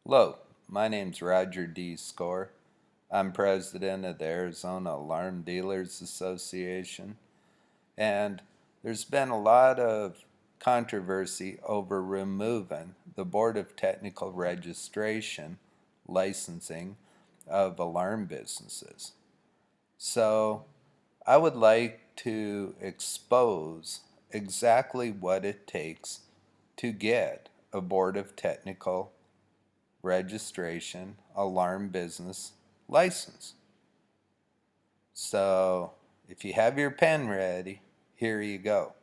Hello, my name's Roger D. Score. I'm president of the Arizona Alarm Dealers Association, and there's been a lot of controversy over removing the Board of Technical Registration licensing of alarm businesses. So I would like to expose exactly what it takes to get a Board of Technical Registration alarm business license. So if you have your pen ready, here you go.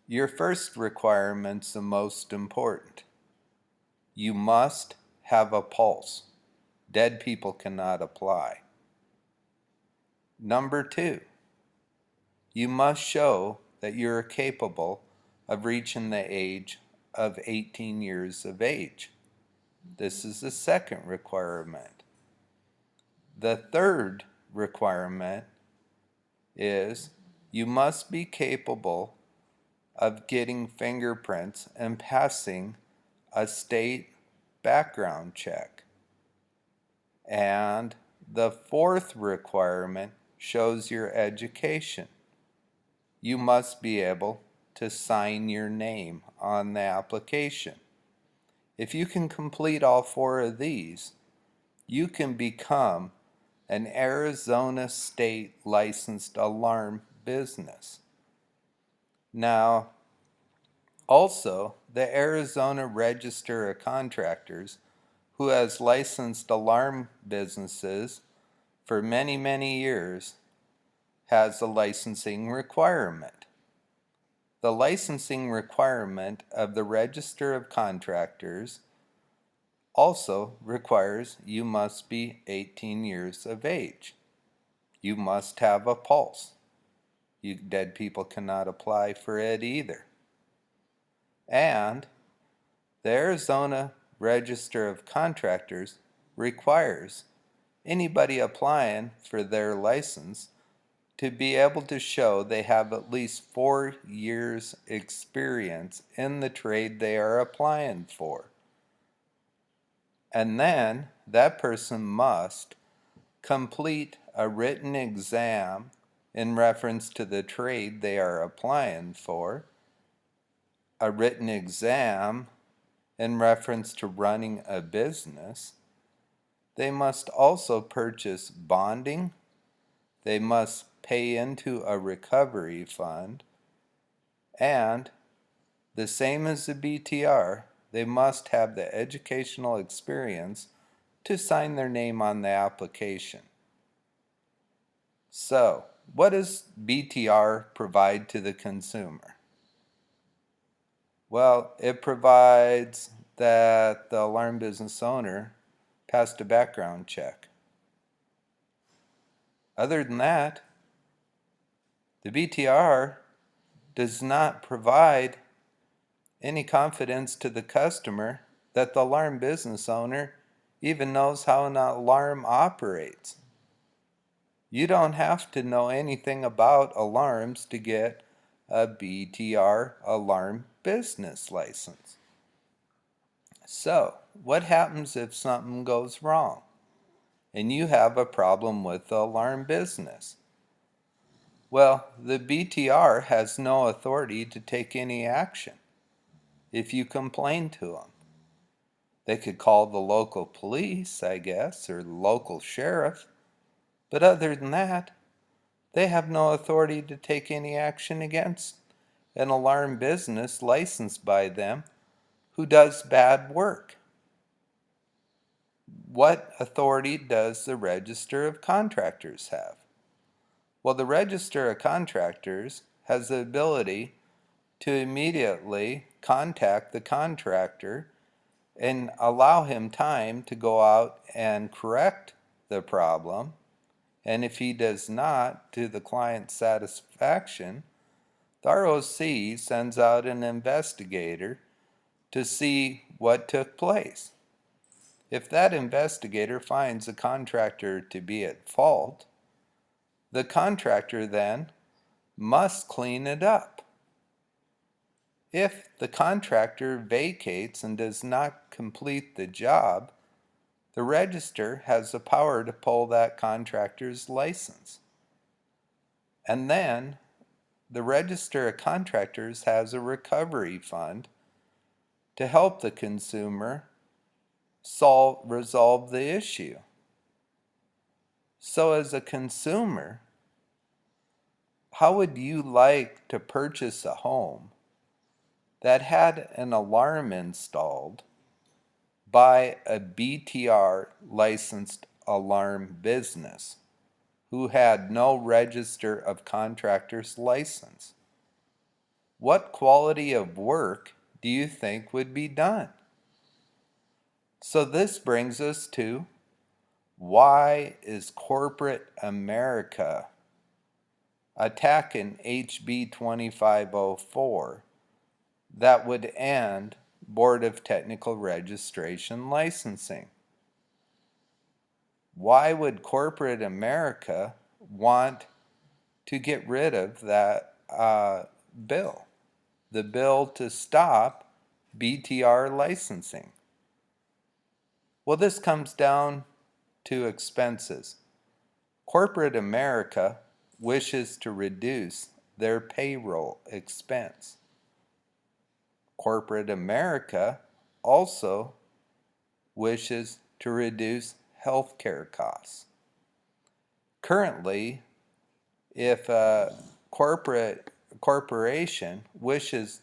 Your first requirement's the most important. You must have a pulse. Dead people cannot apply. Number 2, you must show that you're capable of reaching the age of 18 years of age. This is the second requirement. The third requirement is you must be capable of getting fingerprints and passing a state background check. And the fourth requirement shows your education. You must be able to sign your name on the application. If you can complete all 4 of these, you can become an Arizona state licensed alarm business. Now, also, the Arizona Register of Contractors, who has licensed alarm businesses for many, many years, has a licensing requirement. The licensing requirement of the Register of Contractors also requires you must be 18 years of age. You must have a pulse. You dead people cannot apply for it either. And the Arizona Register of Contractors requires anybody applying for their license to be able to show they have at least 4 years experience in the trade they are applying for. And then that person must complete a written exam in reference to the trade they are applying for, a written exam in reference to running a business. They must also purchase bonding. They must pay into a recovery fund. And the same as the BTR, they must have the educational experience to sign their name on the application. So, what does BTR provide to the consumer? Well, it provides that the alarm business owner passed a background check. Other than that, the BTR does not provide any confidence to the customer that the alarm business owner even knows how an alarm operates. You don't have to know anything about alarms to get a BTR alarm business license. So, what happens if something goes wrong and you have a problem with the alarm business? Well, the BTR has no authority to take any action if you complain to them. They could call the local police, I guess, or the local sheriff, but other than that, they have no authority to take any action against an alarm business licensed by them who does bad work. What authority does the Register of Contractors have? Well, the Register of Contractors has the ability to immediately contact the contractor and allow him time to go out and correct the problem. And if he does not, to the client's satisfaction, the ROC sends out an investigator to see what took place. If that investigator finds the contractor to be at fault, the contractor then must clean it up. If the contractor vacates and does not complete the job, the register has the power to pull that contractor's license. And then the Register of Contractors has a recovery fund to help the consumer resolve the issue. So as a consumer, how would you like to purchase a home that had an alarm installed by a BTR licensed alarm business who had no Register of Contractors license? What quality of work do you think would be done? So this brings us to, why is corporate America attacking HB 2504 that would end Board of Technical Registration licensing? Why would corporate America want to get rid of that bill? The bill to stop BTR licensing. Well, this comes down to expenses. Corporate America wishes to reduce their payroll expense. Corporate America also wishes to reduce healthcare costs. Currently, if a corporation wishes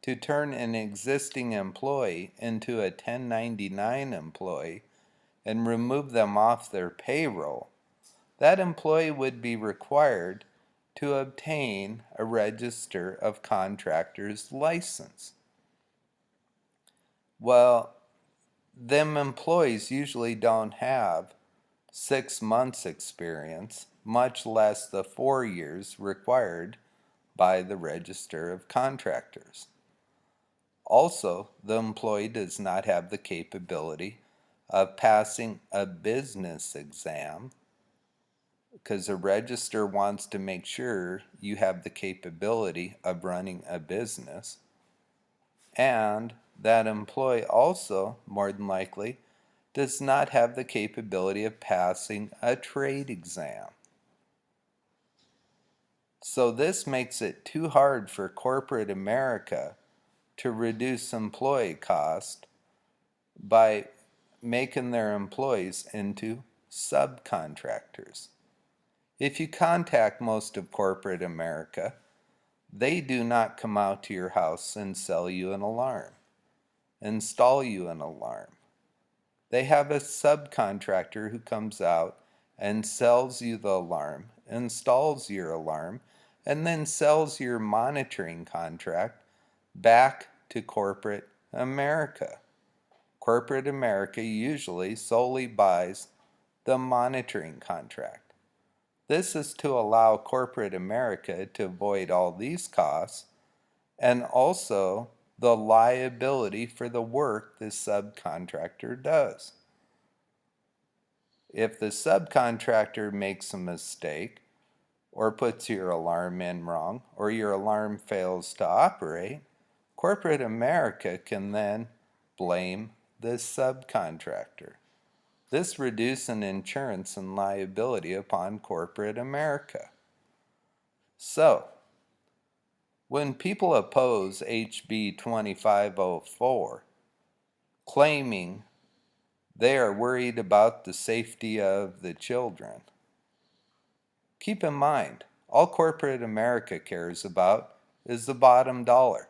to turn an existing employee into a 1099 employee and remove them off their payroll, that employee would be required to obtain a Register of Contractors license. Well, them employees usually don't have 6 months experience, much less the 4 years required by the Register of Contractors. Also, the employee does not have the capability of passing a business exam, because the register wants to make sure you have the capability of running a business. And that employee also, more than likely, does not have the capability of passing a trade exam. So this makes it too hard for corporate America to reduce employee cost by making their employees into subcontractors. If you contact most of corporate America, they do not come out to your house and sell you an alarm, install you an alarm. They have a subcontractor who comes out and sells you the alarm, installs your alarm, and then sells your monitoring contract back to corporate America. Corporate America usually solely buys the monitoring contract. This is to allow corporate America to avoid all these costs and also the liability for the work the subcontractor does. If the subcontractor makes a mistake or puts your alarm in wrong or your alarm fails to operate, corporate America can then blame the subcontractor. This reduces insurance and liability upon corporate America. So, when people oppose HB 2504, claiming they are worried about the safety of the children, keep in mind, all corporate America cares about is the bottom dollar,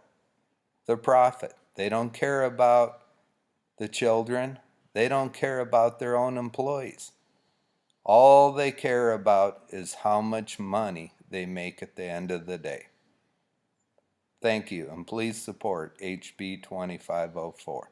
the profit. They don't care about the children. They don't care about their own employees. All they care about is how much money they make at the end of the day. Thank you, and please support HB 2504.